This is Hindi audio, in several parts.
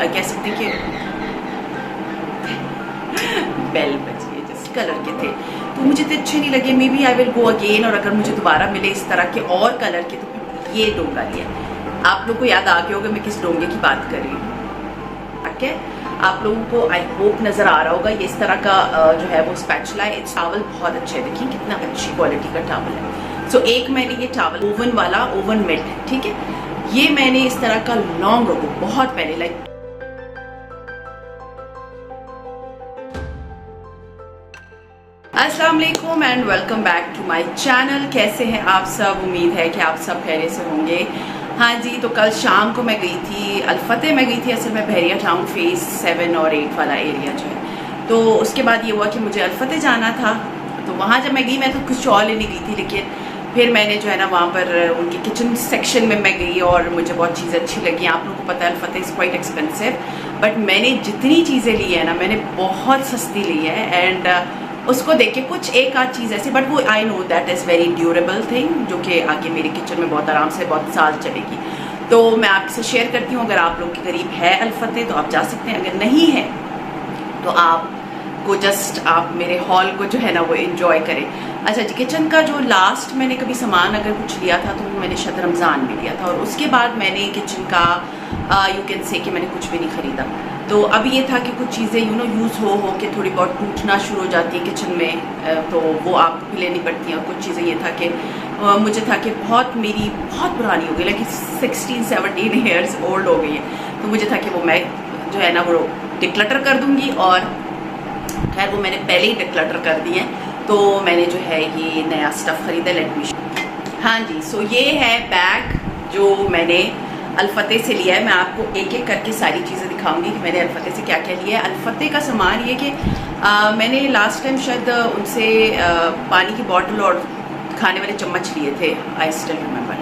कह सकते हैं कि बेल बज गई, जिस कलर के थे तो मुझे तो अच्छे नहीं लगे। Maybe I will go again, और अगर मुझे दोबारा मिले इस तरह के और कलर के तो फिर ये डोंगा लिया। आप लोग को याद आ गया होगा मैं किस डोंगे की बात कर रही हूँ। ठीक है, आप लोगों को आई होप नजर आ रहा होगा, ये इस तरह का जो है वो स्पैचुला है। टावल बहुत अच्छे है, देखिए कितना अच्छी क्वालिटी का टावल है। सो एक मैंने ये टावल ओवन वाला, ओवन मेट है, ठीक है, ये मैंने इस तरह का लॉन्ग अगो बहुत पहले लाइक अस्सलाम वालेकुम and welcome back to my channel. कैसे हैं आप सब? उम्मीद है कि आप सब खैरियत से होंगे। हाँ जी, तो कल शाम को मैं गई थी अल-फतेह में गई थी, असल में बहरिया टाउन फेज 7 और 8 वाला एरिया जो है। तो उसके बाद ये हुआ कि मुझे अल-फतेह जाना था, तो वहाँ जब मैं गई मैं तो कुछ और लेने गई थी, लेकिन फिर मैंने जो है ना वहाँ पर उनके किचन सेक्शन में मैं गई और मुझे बहुत चीज़ें अच्छी लगी। आप लोगों को पता है अल-फतेह इज़ क्वाइट एक्सपेंसिव, बट मैंने जितनी चीज़ें ली है ना मैंने बहुत सस्ती ली है। एंड उसको देख के कुछ एक आध चीज़ ऐसी, बट वो I know that is very durable thing, जो कि आगे मेरे किचन में बहुत आराम से बहुत साल चलेगी। तो मैं आपसे शेयर करती हूँ, अगर आप लोग के करीब है अल-फतेह तो आप जा सकते हैं, अगर नहीं है तो आप को जस्ट आप मेरे हॉल को जो है ना वो एंजॉय करें। अच्छा जी, किचन का जो लास्ट मैंने कभी सामान अगर कुछ लिया था तो मैंने शायद रमज़ान में लिया था, और उसके बाद मैंने किचन का यू कैन से कि मैंने कुछ भी नहीं ख़रीदा। तो अब ये था कि कुछ चीज़ें यूज़ हो के थोड़ी बहुत टूटना शुरू हो जाती है किचन में, तो वो आपको भी लेनी पड़ती हैं। और कुछ चीज़ें ये था कि मुझे था कि मेरी बहुत पुरानी हो गई, लाइक 16-17 ईयर्स ओल्ड हो गई है, तो मुझे था कि वो मैं जो है ना वो डिक्लटर कर दूँगी, और खैर वो मैंने पहले ही डिक्लटर कर दिए हैं। तो मैंने जो है ये नया स्टफ़ ख़रीदा, लेट मी। हाँ जी, सो ये है बैग जो मैंने अल-फतेह से लिया है। मैं आपको एक एक करके सारी चीज़ें दिखाऊंगी कि मैंने अल-फतेह से क्या क्या लिया है। अल-फतेह का सामान ये कि मैंने लास्ट टाइम शायद उनसे पानी की बॉटल और खाने वाले चम्मच लिए थे, आई स्टिल रिमेंबर।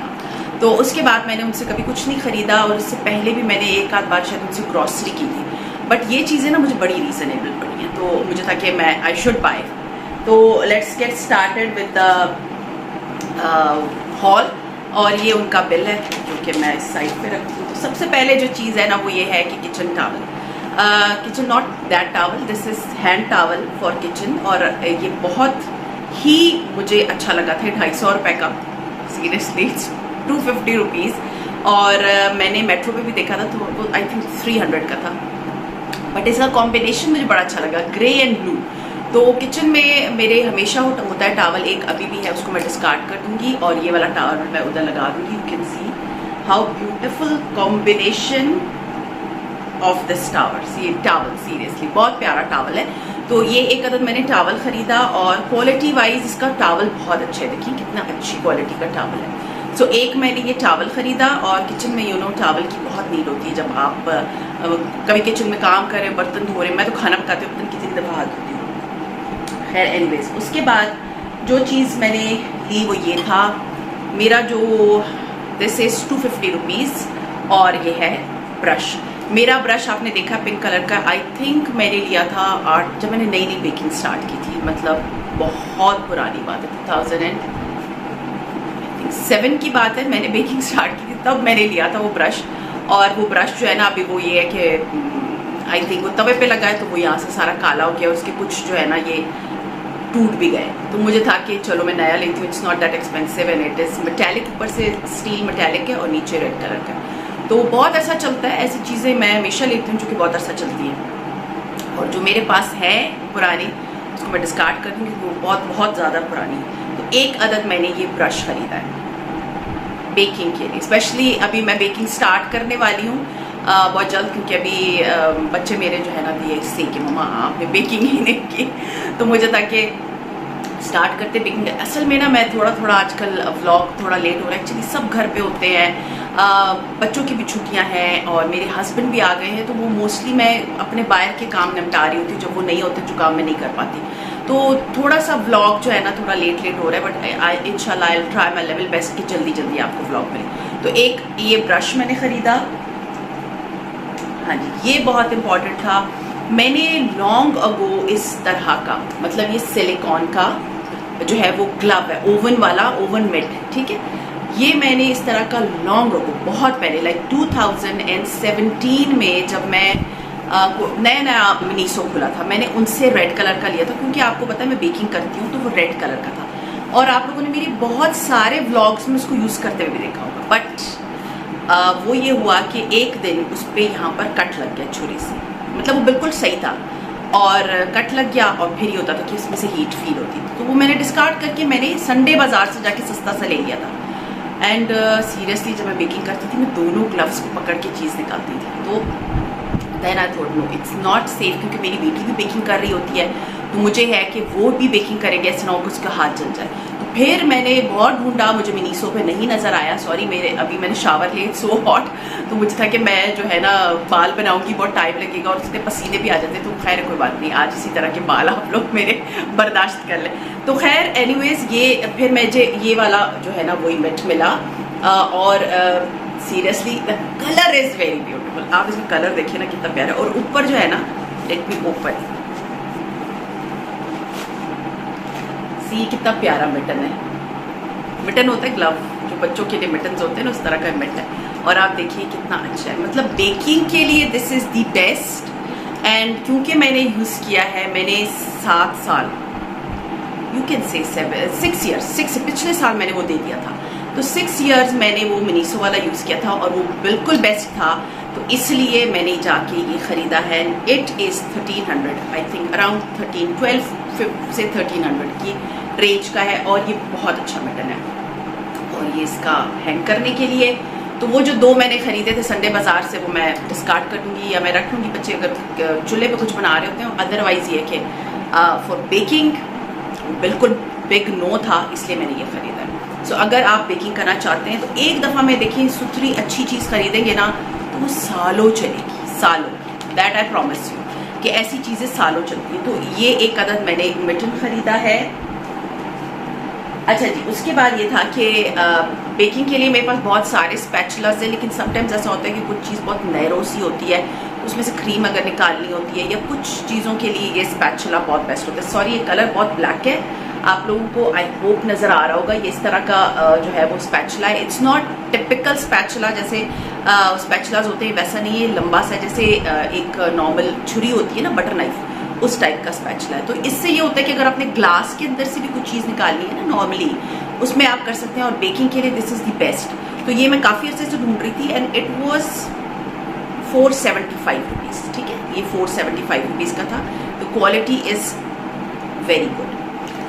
तो उसके बाद मैंने उनसे कभी कुछ नहीं ख़रीदा, और उससे पहले भी मैंने एक आध बार शायद उनसे ग्रॉसरी की थी, बट ये चीज़ें ना मुझे बड़ी रीज़नेबल पड़ी हैं, तो मुझे था कि मैं आई शुड बाय। तो let's get started with the hall, और ये उनका बिल है जो कि मैं इस साइड पे रखती हूँ। तो सबसे पहले जो चीज़ है ना वो ये है कि kitchen towel, kitchen not that towel, this is hand towel for kitchen, और ये बहुत ही मुझे अच्छा लगा था। 250 रुपये का, सीरियसली 250 रुपीज़, और मैंने मेट्रो पे भी देखा था तो वो आई थिंक 300 का था, बट इसका कॉम्बिनेशन मुझे बड़ा अच्छा लगा, ग्रे एंड ब्लू। तो किचन में मेरे हमेशा होता है टावल, एक अभी भी है, उसको मैं डिस्कार्ड कर दूंगी, और ये वाला टावल मैं उधर लगा दूंगी। You can see how beautiful combination of this towel, seriously बहुत प्यारा टावल है। तो ये एक अदद मैंने टावल ख़रीदा, और क्वालिटी वाइज इसका टावल बहुत अच्छा है, देखिए कितना अच्छी क्वालिटी का टावल है। सो एक मैंने ये टावल ख़रीदा, और किचन में टावल की बहुत नीड होती है जब आप कभी किचन में काम कर रहे हो, बर्तन धो रहे, मैं तो खाना पकाते वक्त कितनी दफ़ा हाथ धोती हूँ। खैर एनीवेज, उसके बाद जो चीज़ मैंने ली वो ये था मेरा जो दिस इज़ 250 रुपीज़, और ये है ब्रश। मेरा ब्रश आपने देखा पिंक कलर का, आई थिंक मैंने लिया था जब मैंने नई नई बेकिंग स्टार्ट की थी, मतलब बहुत पुरानी बात है, 2007 की बात है, मैंने बेकिंग स्टार्ट की थी, तब मैंने लिया था वो ब्रश। और वो ब्रश जो है ना अभी वो ये है कि आई थिंक वो तवे पे लगा है, तो वो यहाँ से सारा काला हो गया, उसके कुछ जो है ना ये टूट भी गए। तो मुझे था कि चलो मैं नया लेती हूँ, it's not that expensive, and it is metallic, ऊपर से स्टील मेटेलिक है और नीचे रेड कलर का, तो बहुत अच्छा चलता है। ऐसी चीज़ें मैं हमेशा लेती हूँ जो कि बहुत अच्छा चलती हैं, और जो मेरे पास है पुरानी उसको मैं डिस्कार्ड कर दूँगी, वो बहुत ज़्यादा पुरानी है। तो एक अदद मैंने ये ब्रश ख़रीदा है बेकिंग के लिए, स्पेशली अभी मैं बेकिंग स्टार्ट करने वाली हूँ बहुत जल्द, क्योंकि अभी बच्चे मेरे जो है ना ये इससे कि मम्मा आपने बेकिंग ही नहीं की, तो मुझे था कि स्टार्ट करते बेकिंग। असल में ना मैं थोड़ा आजकल व्लॉग थोड़ा लेट हो रहा है, एक्चुअली सब घर पे होते हैं, बच्चों की भी छुट्टियां हैं, और मेरे हस्बैंड भी आ गए हैं, तो वो मोस्टली मैं अपने बाहर के काम निपटा रही होती हूँ, जब वो नहीं होते जो काम मैं नहीं कर पाती, तो थोड़ा सा व्लॉग जो है ना थोड़ा लेट हो रहा है, बट इंशाल्लाह I will try my level best कि जल्दी आपको व्लॉग मिले। तो एक ये ब्रश मैंने ख़रीदा, हाँ जी, ये बहुत इम्पॉर्टेंट था। मैंने लॉन्ग अगो इस तरह का, मतलब ये सिलिकॉन का जो है वो ग्लव है, ओवन वाला, ओवन मिट, ठीक है, ये मैंने इस तरह का लॉन्ग अगो, बहुत पहले, लाइक 2017 में, जब मैं नया नया मिनीसो खुला था, मैंने उनसे रेड कलर का लिया था, क्योंकि आपको पता है मैं बेकिंग करती हूँ, तो वो रेड कलर का था। और आप लोगों ने मेरी बहुत सारे व्लॉग्स में उसको यूज़ करते हुए भी देखा होगा। बट वो ये हुआ कि एक दिन उस पर यहाँ पर कट लग गया छुरी से, मतलब वो बिल्कुल सही था और कट लग गया, और फिर ये होता था कि उसमें से हीट फील होती थी। तो वो मैंने डिस्कार्ड करके मैंने संडे बाजार से जाके सस्ता सा ले लिया था। एंड सीरियसली जब मैं बेकिंग करती थी, मैं दोनों ग्लव्स को पकड़ के चीज़ निकालती थी। तो then I thought no, it's not safe, क्योंकि मेरी बेटी भी बेकिंग कर रही होती है, तो मुझे है कि वो भी बेकिंग करेंगे, ऐसे ना हो कि उसका हाथ जल जाए। तो फिर मैंने बहुत ढूंढा, मुझे मिनीसो पे नहीं नज़र आया। सॉरी, अभी मैंने शावर लिया, सो हॉट, तो मुझे था कि मैं जो है ना बाल बनाऊंगी, बहुत टाइम लगेगा और उसके पसीने भी आ जाते। तो खैर कोई बात नहीं, आज इसी तरह के बाल आप लोग मेरे बर्दाश्त कर लें। तो खैर एनीवेज, ये फिर मुझे ये वाला जो है ना वही मिट मिला, और seriously the colour is very beautiful. आप इसका कलर देखिए ना कितना प्यारा है। और ऊपर जो है ना, लेट मी ओपन, सी कितना प्यारा मिटन है। मिटन होता है ग्लव, जो बच्चों के लिए मिटन होते हैं ना, उस तरह का मिट है। और आप देखिए कितना अच्छा है, मतलब बेकिंग के लिए this is the best. And क्योंकि मैंने यूज़ किया है, मैंने 7 साल, यू कैन से 6 ईयर्स, पिछले साल मैंने वो दे दिया था, तो 6 ईयर्स मैंने वो मिनीसो वाला यूज़ किया था और वो बिल्कुल बेस्ट था। तो इसलिए मैंने जाके ये ख़रीदा है। It is 1300, I think around 12 से 1300 की रेंज का है, और ये बहुत अच्छा मिटन है। और ये इसका हैंग करने के लिए, तो वो जो 2 मैंने खरीदे थे संडे बाज़ार से, वो मैं डिस्कार्ड कर दूँगी या मैं रख लूँगी, बच्चे अगर चूल्हे पे कुछ बना रहे होते हैं। अदरवाइज़ ये कि फॉर बेकिंग बिल्कुल बिग नो था, इसलिए मैंने ये ख़रीदा है। सो अगर आप बेकिंग करना चाहते हैं तो एक दफ़ा में देखिए सुथरी अच्छी चीज़ खरीदेंगे ना, तो वो सालों चलेगी, सालों। दैट आई प्रॉमिस यू कि ऐसी चीज़ें सालों चलती हैं। तो ये एक अदद मैंने मिटन ख़रीदा है। अच्छा जी, उसके बाद ये था कि बेकिंग के लिए मेरे पास बहुत सारे स्पैचुलास हैं, लेकिन समटाइम्स ऐसा होता है कि कुछ चीज़ बहुत नैरो सी होती है, उसमें से क्रीम अगर निकालनी होती है, या कुछ चीज़ों के लिए ये स्पैचुला बहुत बेस्ट होता है। सॉरी, ये कलर बहुत ब्लैक है, आप लोगों को आई होप नज़र आ रहा होगा। ये इस तरह का जो है वो स्पैचुला है। इट्स नॉट टिपिकल स्पैचुला, जैसे स्पैचुलाज होते हैं वैसा नहीं है, लंबा सा, जैसे एक नॉर्मल छुरी होती है ना, बटर नाइफ, उस टाइप का स्पैचुला है। तो इससे ये होता है कि अगर आपने ग्लास के अंदर से भी कुछ चीज़ निकालनी है ना नॉर्मली, उसमें आप कर सकते हैं। और बेकिंग के लिए दिस इज़ द बेस्ट। तो ये मैं काफ़ी अर्से से ढूंढ रही थी, एंड इट वॉज 475 रुपीज़। ठीक है, ये 475 रुपीज़ का था। तो क्वालिटी इज़ वेरी गुड।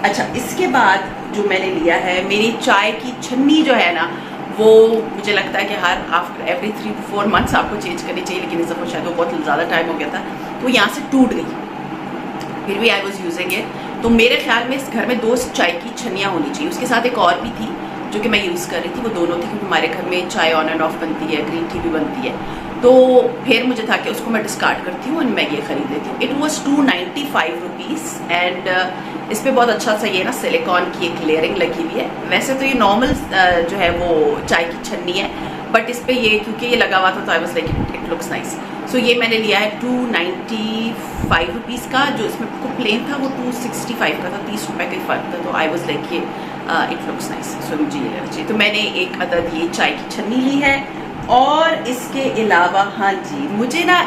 अच्छा, इसके बाद जो मैंने लिया है, मेरी चाय की छन्नी जो है ना, वो मुझे लगता है कि her after every 3 to 4 months आपको चेंज करनी चाहिए, लेकिन इस दफ़ा शायद वो बहुत ज़्यादा टाइम हो गया था, तो यहाँ से टूट गई। फिर भी आई वॉज यूजिंग इट। तो मेरे ख्याल में इस घर में 2 चाय की छन्नियाँ होनी चाहिए। उसके साथ एक और भी थी जो कि मैं यूज़ कर रही थी, वो दोनों थी, क्योंकि हमारे घर में चाय ऑन एंड ऑफ बनती है, ग्रीन टी भी बनती है। तो फिर मुझे था कि उसको मैं डिस्कार्ड करती हूँ और मैं ये खरीद लेती हूँ। It was 295 rupees. एंड इस पर बहुत अच्छा सा ये ना सिलिकॉन की एक लेयरिंग लगी हुई है। वैसे तो ये नॉर्मल जो है वो चाय की छन्नी है, बट इस पर ये क्योंकि ये लगा हुआ था, तो I was like it looks nice. So ये मैंने लिया है 295 रुपीज़ का। जो इसमें प्लेन था वो 265 का था, 30 रुपये का फ़र्क था। तो आई वॉज लाइक ये इट लुक्स नाइस, सो मुझे ये लेना चाहिए। तो मैंने एक अदद ये चाय की छन्नी ली है। और इसके अलावा हाँ जी, मुझे ना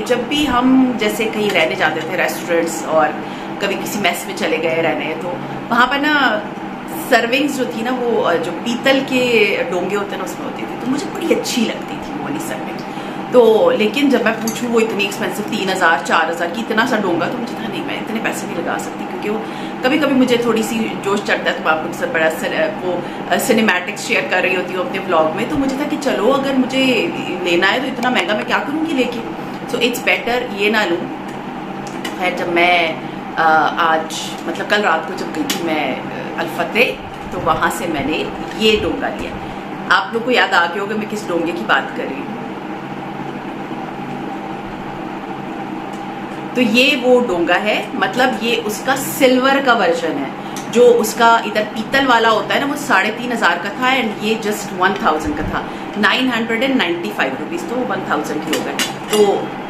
जब भी हम जैसे कहीं रहने जाते थे, रेस्टोरेंट्स, और कभी किसी मेस में चले गए रहने, तो वहाँ पर ना सर्विंग्स जो थी ना, वो जो पीतल के डोंगे होते हैं ना, उसमें होती थी, तो मुझे बड़ी अच्छी लगती थी वो वाली सर्विंग। तो लेकिन जब मैं पूछूँ वो इतनी एक्सपेंसिव, 3000 4000 की इतना सा डोंगा, तो मुझे था नहीं, मैं इतने पैसे नहीं लगा सकती, क्योंकि वो कभी कभी मुझे थोड़ी सी जोश चढ़ता है, तो मैं आपको सब बड़ा वो सिनेमैटिक्स शेयर कर रही होती हूँ अपने ब्लॉग में। तो मुझे था कि चलो अगर मुझे लेना है तो इतना महंगा मैं क्या करूँगी लेके, सो इट्स बेटर ये ना लूँ। खैर, जब मैं आज मतलब कल रात को जब गई थी मैं अल-फतेह, तो वहाँ से मैंने ये डोंगा लिया। आप लोग को याद आ गया होगा मैं किस डोंगे की बात कर रही हूँ। तो ये वो डोंगा है, मतलब ये उसका सिल्वर का वर्जन है। जो उसका इधर पीतल वाला होता है ना, वो 3500 का था, एंड ये जस्ट 1000 का था। 995 रुपीज़, तो 1000 ही हो गए। तो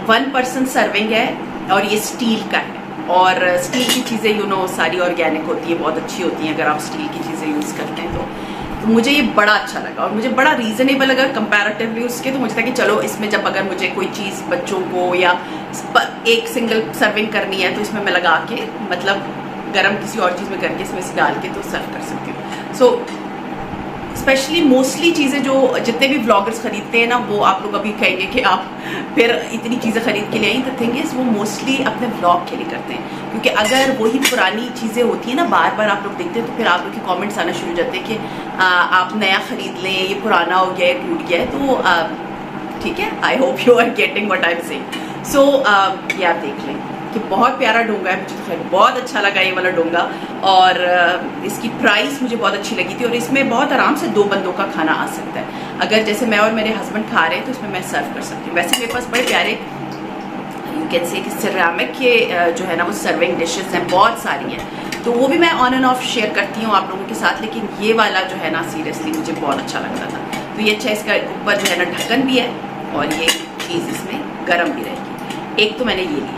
1 पर्सन सर्विंग है, और ये स्टील का है। और स्टील की चीज़ें सारी ऑर्गेनिक होती है, बहुत अच्छी होती हैं अगर आप स्टील की चीज़ें यूज़ करते हैं। तो तो मुझे ये बड़ा अच्छा लगा और मुझे बड़ा रीजनेबल लगा कंपैरेटिवली उसके। तो मुझे था कि चलो इसमें जब अगर मुझे कोई चीज़ बच्चों को या एक सिंगल सर्विंग करनी है तो इसमें मैं लगा के मतलब गरम किसी और चीज़ में करके इसमें से डाल के तो सर्व कर सकती हूँ। सो स्पेशली मोस्टली चीज़ें जो जितने भी व्लॉगर्स खरीदते हैं ना, वो आप लोग अभी कहेंगे कि आप फिर इतनी चीज़ें खरीद के ले आई। द थिंग इज़ वो मोस्टली अपने व्लॉग के लिए करते हैं, क्योंकि अगर वही पुरानी चीज़ें होती हैं ना, बार बार आप लोग देखते हैं तो फिर आप लोग के कमेंट्स आना शुरू हो जाते हैं कि आप नया खरीद लें, ये पुराना हो गया है, टूट गया है। तो ठीक है, I hope you are getting what I am saying. So ये आप देख लें कि बहुत प्यारा डोंगा है, मुझे तो खैर बहुत अच्छा लगा ये वाला डोंगा। और इसकी प्राइस मुझे बहुत अच्छी लगी थी और इसमें बहुत आराम से 2 बंदों का खाना आ सकता है। अगर जैसे मैं और मेरे हस्बैंड खा रहे हैं तो इसमें मैं सर्व कर सकती हूँ। वैसे मेरे पास बड़े प्यारे यू कैन से कि सिरेमिक के जो है ना वो सर्विंग डिशेस हैं, बहुत सारी हैं, तो वो भी मैं ऑन एंड ऑफ शेयर करती हूँ आप लोगों के साथ। लेकिन ये वाला जो है ना सीरियसली मुझे बहुत अच्छा लगता था। तो ये अच्छा, इसका ऊपर जो है ना ढक्कन भी है और ये चीज़ इसमें गर्म भी रहेगी। एक तो मैंने ये लिया।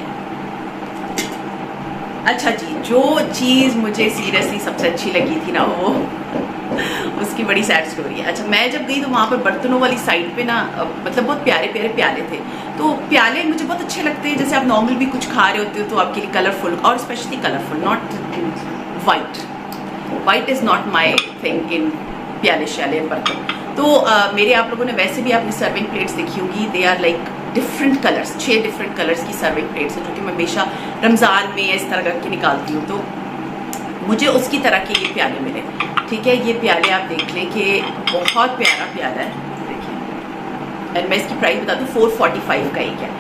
अच्छा जी, जो चीज़ मुझे सीरियसली सबसे अच्छी लगी थी ना, वो उसकी बड़ी सैड स्टोरी है। अच्छा, मैं जब गई तो वहाँ पर बर्तनों वाली साइड पे ना मतलब बहुत प्यारे प्यारे प्याले थे। तो प्याले मुझे बहुत अच्छे लगते हैं, जैसे आप नॉर्मल भी कुछ खा रहे होते हो तो आपके लिए कलरफुल, और specially colourful, not white. White is not my thing in प्याले श्याले बर्तन। तो मेरे आप लोगों ने वैसे भी आपने सर्विंग प्लेट्स देखी होंगी, they are like different colours, 6 different colours की सर्विंग प्लेट्स हैं, जो कि मैं हमेशा रमज़ान में इस तरह करके निकालती हूँ। तो मुझे उसकी तरह के ये प्याले मिले। ठीक है, ये प्याले आप देख लें कि बहुत प्यारा प्याला है, देखिए। और मैं इसकी प्राइस बता दूँ, 445 का एक है।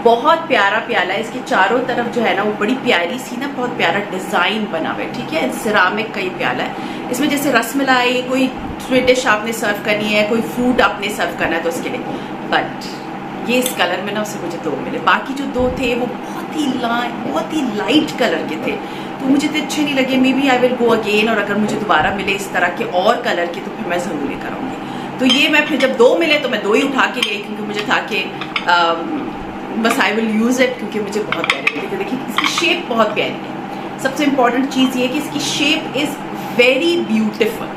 बहुत प्यारा प्याला है। इसके चारों तरफ जो है ना वो बड़ी प्यारी सी ना बहुत प्यारा डिज़ाइन बना हुआ है। ठीक है, सिरामिक का ये प्याला है। इसमें जैसे रसमलाई, कोई स्वीट डिश आपने सर्व करनी है, कोई फ्रूट आपने सर्व करना है तो उसके लिए। बट ये इस कलर में ना उसे मुझे 2 मिले। बाकी जो 2 थे वो बहुत ही लाइट कलर के थे, तो मुझे तो अच्छे नहीं लगे। Maybe I will go again, और अगर मुझे दोबारा मिले इस तरह के और कलर के तो फिर मैं ज़रूर लेकर आऊँगी। तो ये मैं फिर जब 2 मिले तो मैं 2 ही उठा के गई, क्योंकि मुझे था कि बस आई विल यूज़ इट, क्योंकि मुझे बहुत प्यारे लगे। देखिए इसकी शेप बहुत प्यारी है। सबसे इम्पॉर्टेंट चीज़ ये कि इसकी shape is very beautiful.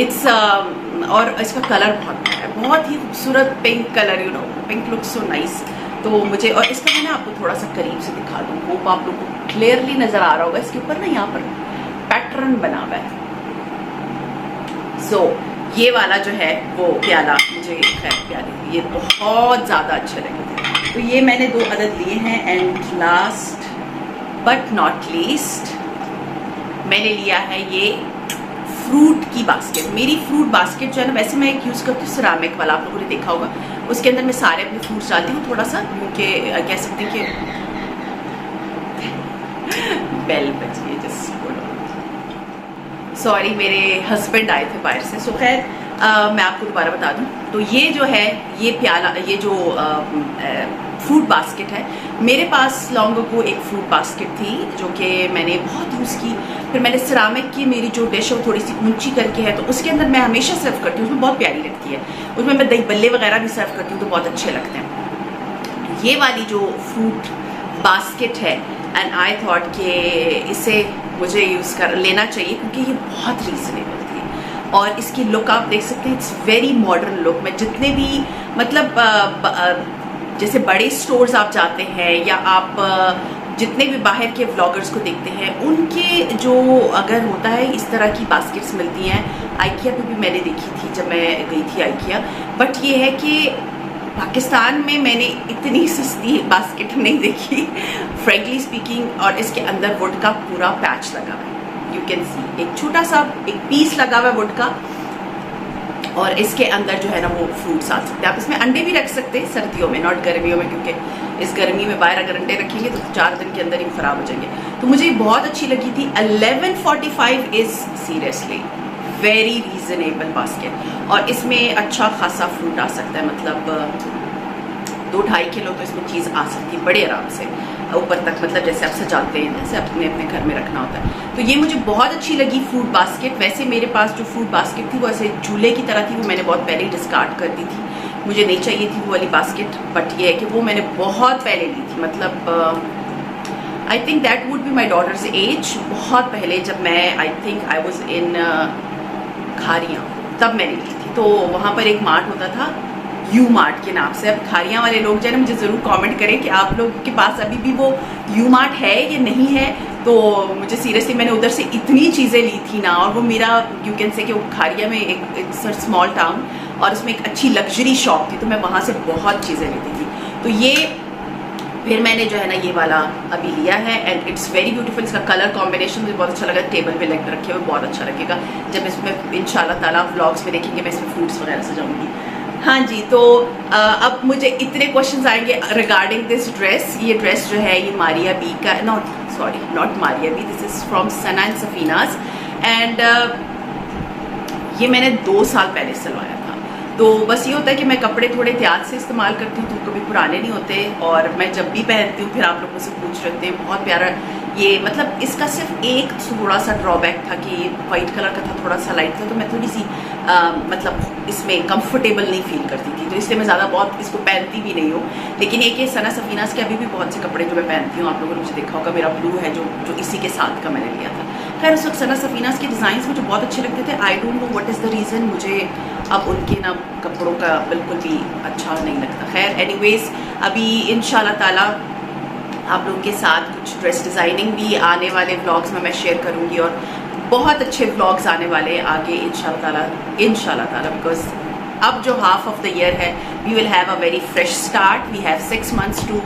It's और इसका कलर बहुत प्यारा है, बहुत ही खूबसूरत pink colour, you know, pink look so nice. तो मुझे, और इसका मैं ना आपको थोड़ा सा करीब से दिखा दूँ, होप आप लोग को क्लियरली नज़र आ रहा होगा। इसके ऊपर ना यहाँ पर पैटर्न बना हुआ है। सो ये वाला जो है वो प्याला मुझे खैर प्याले, ये बहुत ज़्यादा अच्छे लगे थे। तो ये मैंने 2 अदद लिए हैं। And last but not least मैंने लिया है ये फ्रूट की बास्केट। मेरी फ्रूट बास्केट जो है ना, वैसे मैं एक यूज़ करती हूँ सिरामिक वाला, आप लोगों ने देखा होगा। उसके अंदर मैं सारे अपने फ्रूट्स डालती हूँ, थोड़ा सा, क्योंकि कह सकते हैं कि बेल बजी है, जस्ट सॉरी, मेरे हस्बैंड आए थे बाहर से। सो खैर मैं आपको दोबारा बता दूं, तो ये जो है ये प्याला, ये जो फ्रूट बास्केट है, मेरे पास लॉन्ग अगो एक फ्रूट बास्केट थी जो कि मैंने बहुत यूज़ की। फिर मैंने सिरामिक की मेरी जो डिश है वो थोड़ी सी ऊंची करके है, तो उसके अंदर मैं हमेशा सर्व करती हूँ, उसमें बहुत प्यारी लगती है। उसमें मैं दही बल्ले वगैरह भी सर्व करती हूँ तो बहुत अच्छे लगते हैं। ये वाली जो फ्रूट बास्केट है, एंड आई थॉट कि इसे मुझे यूज़ कर लेना चाहिए, क्योंकि ये बहुत रीजनेबल थी और इसकी लुक आप देख सकते हैं, इट्स वेरी मॉडर्न लुक। मैं जितने भी मतलब जैसे बड़े स्टोर्स आप जाते हैं या आप जितने भी बाहर के व्लॉगर्स को देखते हैं, उनके जो अगर होता है इस तरह की बास्केट्स मिलती हैं, आइकिया पे भी मैंने देखी थी जब मैं गई थी आइकिया। बट ये है कि पाकिस्तान में मैंने इतनी सस्ती बास्केट नहीं देखी फ्रेंकली स्पीकिंग। और इसके अंदर वुड का पूरा पैच लगा हुआ है, यू कैन सी, एक छोटा सा एक पीस लगा हुआ है वुड का, और इसके अंदर जो है ना वो फ्रूट्स आ सकते हैं। आप इसमें अंडे भी रख सकते हैं सर्दियों में, नॉट गर्मियों में, क्योंकि इस गर्मी में बाहर अगर अंडे रखेंगे तो 4 दिन के अंदर ही ख़राब हो जाएंगे। तो मुझे बहुत अच्छी लगी थी। 1145 is seriously very reasonable basket, और इसमें अच्छा खासा फ्रूट आ सकता है, मतलब 2-2.5 किलो तो इसमें चीज़ आ सकती है बड़े आराम से ऊपर तक, मतलब जैसे आप सजाते हैं, जैसे अपने अपने घर में रखना होता है। तो ये मुझे बहुत अच्छी लगी फ्रूट बास्केट। वैसे मेरे पास जो फ्रूट बास्केट थी वो ऐसे चूल्हे की तरह थी, वो मैंने बहुत पहले ही डिस्कार्ड कर दी थी, मुझे नहीं चाहिए थी वो वाली बास्केट। बट ये है कि वो मैंने बहुत पहले ली थी, मतलब I think that would be my daughters as, बहुत पहले, जब मैं I think I was in Kharian तब मैंने ली थी। तो वहाँ पर एक मार्ट होता था यू मार्ट के नाम से। अब खारियाँ वाले लोग जो है ना मुझे ज़रूर कमेंट करें कि आप लोग के पास अभी भी वो यू मार्ट है या नहीं है। तो मुझे सीरियसली मैंने उधर से इतनी चीज़ें ली थी ना, और वो मेरा यू कैन से कि वो खारिया में एक स्मॉल टाउन, और उसमें एक अच्छी लग्जरी शॉप थी, तो मैं वहाँ से बहुत चीज़ें लेती थी। तो ये फिर मैंने जो है ना ये वाला अभी लिया है, एंड इट्स वेरी ब्यूटीफुल। इसका कलर कॉम्बिनेशन मुझे बहुत अच्छा लगा। टेबल पे लग रखे हुए बहुत अच्छा लगेगा। जब इसमें इंशाल्लाह ताला व्लॉग्स में देखेंगे मैं इसमें फ्रूट्स वगैरह सजाऊंगी। हाँ जी, तो अब मुझे इतने क्वेश्चंस आएंगे रिगार्डिंग दिस ड्रेस। ये ड्रेस जो है ये मारिया बी का, not Maria B, this is from Sana and Safinaz, and ये मैंने 2 साल पहले सिलवाया था। तो बस ये होता है कि मैं कपड़े थोड़े एहतियात से इस्तेमाल करती हूँ, तो कभी पुराने नहीं होते, और मैं जब भी पहनती हूँ फिर आप लोग मुझसे पूछ रहे थे। बहुत प्यारा ये, मतलब इसका सिर्फ एक थोड़ा सा ड्रॉबैक था कि वाइट कलर का था, थोड़ा सा लाइट था, तो मैं थोड़ी सी मतलब इसमें कंफर्टेबल नहीं फील करती थी, तो इसलिए मैं ज़्यादा बहुत इसको पहनती भी नहीं हूँ। लेकिन एक ये सना सफीनाज के अभी भी बहुत से कपड़े जो मैं पहनती हूँ, आप लोगों ने मुझे देखा होगा मेरा ब्लू है जो इसी के साथ का मैंने लिया था। खैर उस वक्त सना सफीनाज के डिज़ाइन मुझे बहुत अच्छे लगते थे। I don't know what is the reason, मुझे अब उनके ना कपड़ों का बिल्कुल भी अच्छा नहीं लगता। खैर एनीवेज, अभी इंशाल्लाह ताला आप लोगों के साथ कुछ ड्रेस डिज़ाइनिंग भी आने वाले व्लॉग्स में मैं शेयर करूंगी, और बहुत अच्छे व्लॉग्स आने वाले आगे इंशाल्लाह ताला, बिकॉज अब जो हाफ ऑफ द ईयर है we will have a very fresh start. We have 6 months to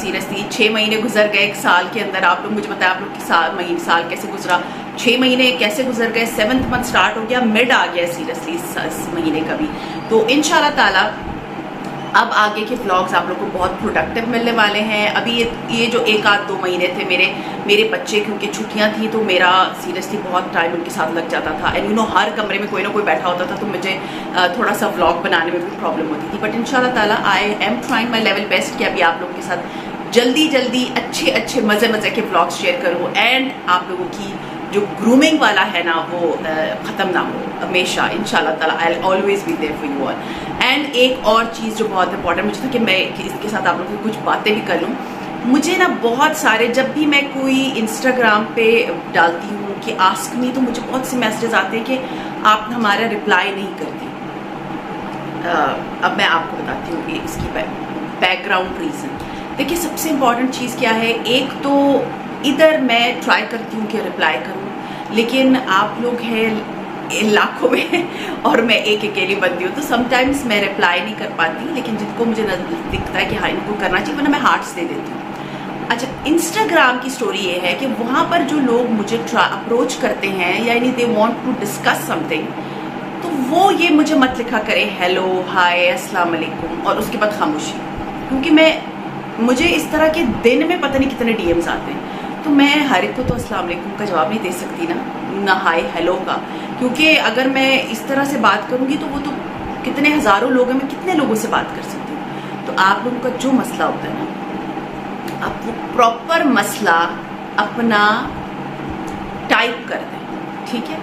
seriously 6 महीने गुजर गए एक साल के अंदर। आप लोग मुझे बताएं आप लोग की साल कैसे गुजरा, 6 महीने कैसे गुजर गए, 7th month स्टार्ट हो गया, मिड आ गया सीरियसली इस महीने का भी। तो इंशाल्लाह ताला अब आगे के व्लॉग्स आप लोग को बहुत प्रोडक्टिव मिलने वाले हैं। अभी ये जो 1-2 महीने थे मेरे बच्चे, क्योंकि छुट्टियां थी तो मेरा सीरियसली बहुत टाइम उनके साथ लग जाता था, एंड यू नो हर कमरे में कोई ना कोई बैठा होता था, तो मुझे थोड़ा सा व्लॉग बनाने में भी प्रॉब्लम होती थी। बट इंशाल्लाह ताला I am trying my level best कि अभी आप लोगों के साथ जल्दी अच्छे मज़े के व्लॉग्स शेयर करूँ, एंड आप लोगों की जो ग्रूमिंग वाला है ना वो ख़त्म ना हो हमेशा। इंशाल्लाह ताला I will always be there for you all. And एक और चीज़ जो बहुत इंपॉर्टेंट मुझे था कि मैं इसके साथ आप लोगों से कुछ बातें भी कर लूँ। मुझे ना बहुत सारे, जब भी मैं कोई इंस्टाग्राम पे डालती हूँ कि आस्क मी, तो मुझे बहुत से मैसेजेस आते हैं कि आप हमारा रिप्लाई नहीं करती। अब मैं आपको बताती हूँ इसकी बैकग्राउंड रीज़न। देखिए सबसे इम्पॉर्टेंट चीज़ क्या है, एक तो इधर मैं ट्राई करती हूँ कि रिप्लाई करूँ, लेकिन आप लोग हैं लाखों में और मैं एक अकेली बंदी हूँ, तो समटाइम्स मैं रिप्लाई नहीं कर पाती। लेकिन जिनको मुझे दिखता है कि हाँ इनको करना चाहिए, वरना मैं हार्ट्स दे देती हूँ। अच्छा, इंस्टाग्राम की स्टोरी ये है कि वहाँ पर जो लोग मुझे अप्रोच करते हैं, यानी they want to discuss something, तो वो ये मुझे मत लिखा करे हेलो हाय अस्सलाम वालेकुम और उसके बाद खामोशी, क्योंकि मुझे इस तरह के दिन में पता नहीं कितने डीएम्स आते हैं। तो मैं हर एक को तो अस्सलाम वालेकुम का जवाब नहीं दे सकती ना हाय हेलो का, क्योंकि अगर मैं इस तरह से बात करूँगी तो वो तो कितने हज़ारों लोग हैं, मैं कितने लोगों से बात कर सकती हूँ। तो आप लोगों का जो मसला होता है ना, आप वो प्रॉपर मसला अपना टाइप कर दें, ठीक है।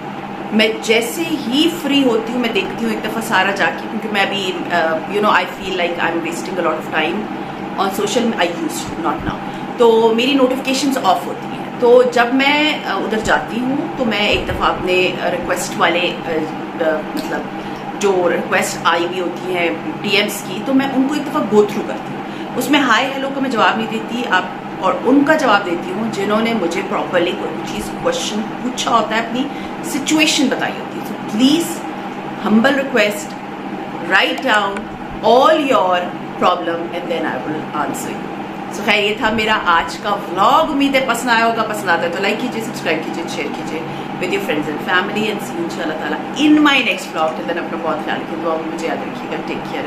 मैं जैसे ही फ्री होती हूँ मैं देखती हूँ एक दफ़ा सारा जाके, क्योंकि मैं अभी I feel like I am wasting a lot of time on social, I use not now, तो मेरी नोटिफिकेशंस ऑफ होती हैं। तो जब मैं उधर जाती हूँ तो मैं एक दफ़ा अपने रिक्वेस्ट वाले मतलब जो रिक्वेस्ट आई हुई होती है डीएम्स की, तो मैं उनको एक दफ़ा गो थ्रू करती हूँ। उसमें हाय हेलो का मैं जवाब नहीं देती, आप और उनका जवाब देती हूँ जिन्होंने मुझे प्रॉपरली कोई चीज़ क्वेश्चन पूछा होता है, अपनी सिचुएशन बताई होती है। So please humble request, write down all your problem and then I will answer you. So खैर ये था मेरा आज का व्लॉग। उम्मीद है पसंद आया होगा। पसंद आता है तो लाइक कीजिए, सब्सक्राइब कीजिए, शेयर कीजिए with your friends and family, and see इंशाल्लाह ताला in my next vlog. Till then अपना बहुत ख्याल रखिए, दुआ में मुझे याद रखिएगा। Take care.